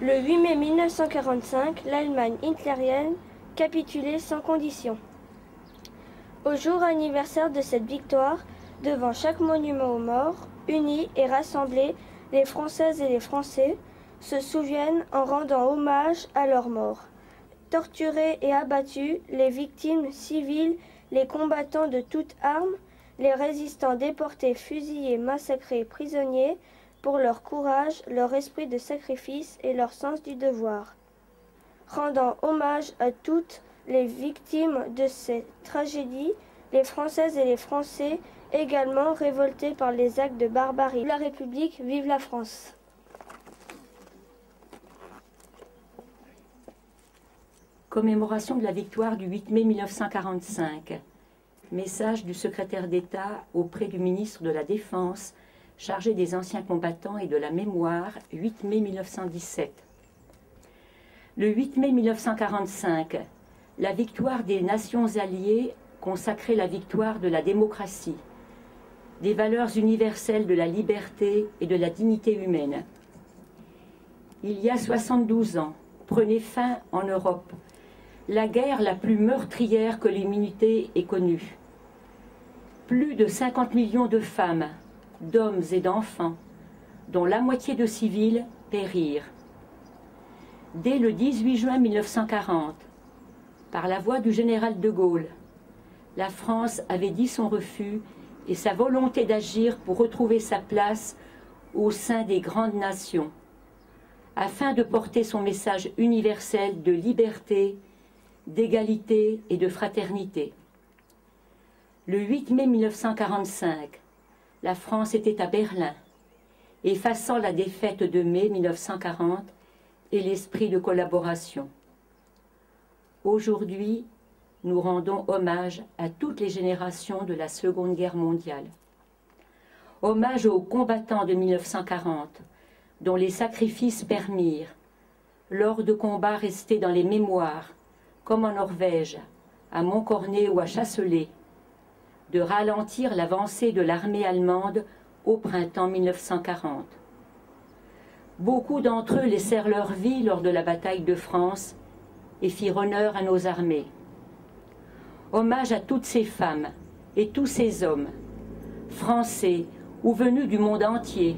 Le 8 mai 1945, l'Allemagne hitlérienne capitulait sans condition. Au jour anniversaire de cette victoire, devant chaque monument aux morts, unis et rassemblés, les Françaises et les Français se souviennent en rendant hommage à leurs morts. Torturés et abattus, les victimes civiles, les combattants de toutes armes, les résistants déportés, fusillés, massacrés, prisonniers, pour leur courage, leur esprit de sacrifice et leur sens du devoir. Rendant hommage à toutes les victimes de ces tragédies, les Françaises et les Français également révoltés par les actes de barbarie. Vive la République, vive la France. Commémoration de la victoire du 8 mai 1945. Message du secrétaire d'État auprès du ministre de la Défense, chargé des anciens combattants et de la mémoire, 8 mai 1917. Le 8 mai 1945, la victoire des nations alliées consacrait la victoire de la démocratie, des valeurs universelles de la liberté et de la dignité humaine. Il y a 72 ans, prenait fin en Europe la guerre la plus meurtrière que l'humanité ait connue. Plus de 50 millions de femmes, d'hommes et d'enfants, dont la moitié de civils, périrent. Dès le 18 juin 1940, par la voix du général de Gaulle, la France avait dit son refus et sa volonté d'agir pour retrouver sa place au sein des grandes nations, afin de porter son message universel de liberté, d'égalité et de fraternité. Le 8 mai 1945, la France était à Berlin, effaçant la défaite de mai 1940 et l'esprit de collaboration. Aujourd'hui, nous rendons hommage à toutes les générations de la Seconde Guerre mondiale. Hommage aux combattants de 1940, dont les sacrifices permirent, lors de combats restés dans les mémoires, comme en Norvège, à Montcornet ou à Chasselet, de ralentir l'avancée de l'armée allemande au printemps 1940. Beaucoup d'entre eux laissèrent leur vie lors de la bataille de France et firent honneur à nos armées. Hommage à toutes ces femmes et tous ces hommes, français ou venus du monde entier,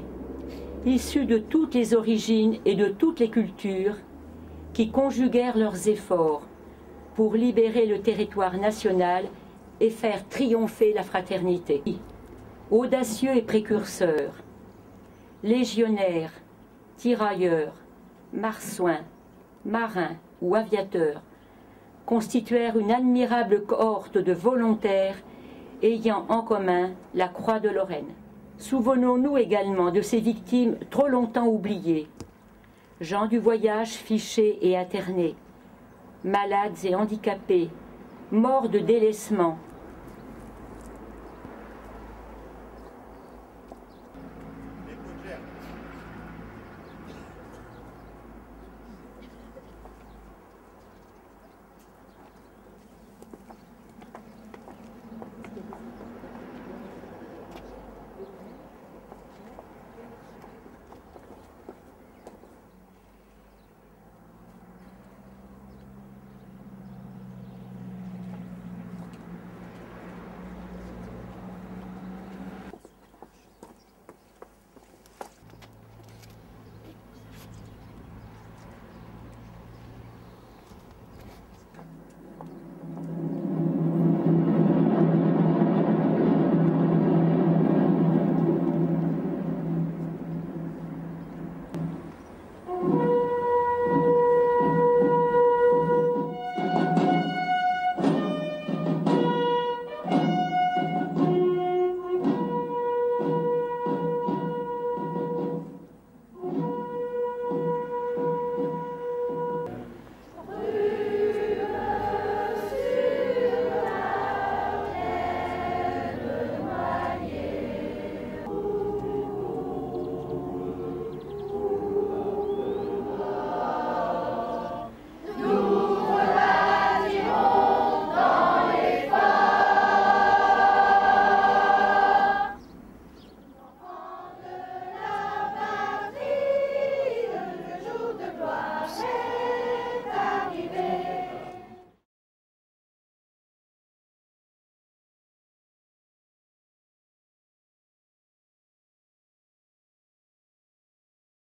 issus de toutes les origines et de toutes les cultures, qui conjuguèrent leurs efforts pour libérer le territoire national et faire triompher la fraternité. Audacieux et précurseurs, légionnaires, tirailleurs, marsouins, marins ou aviateurs, constituèrent une admirable cohorte de volontaires ayant en commun la Croix de Lorraine. Souvenons-nous également de ces victimes trop longtemps oubliées, gens du voyage fichés et internés, malades et handicapés, morts de délaissement,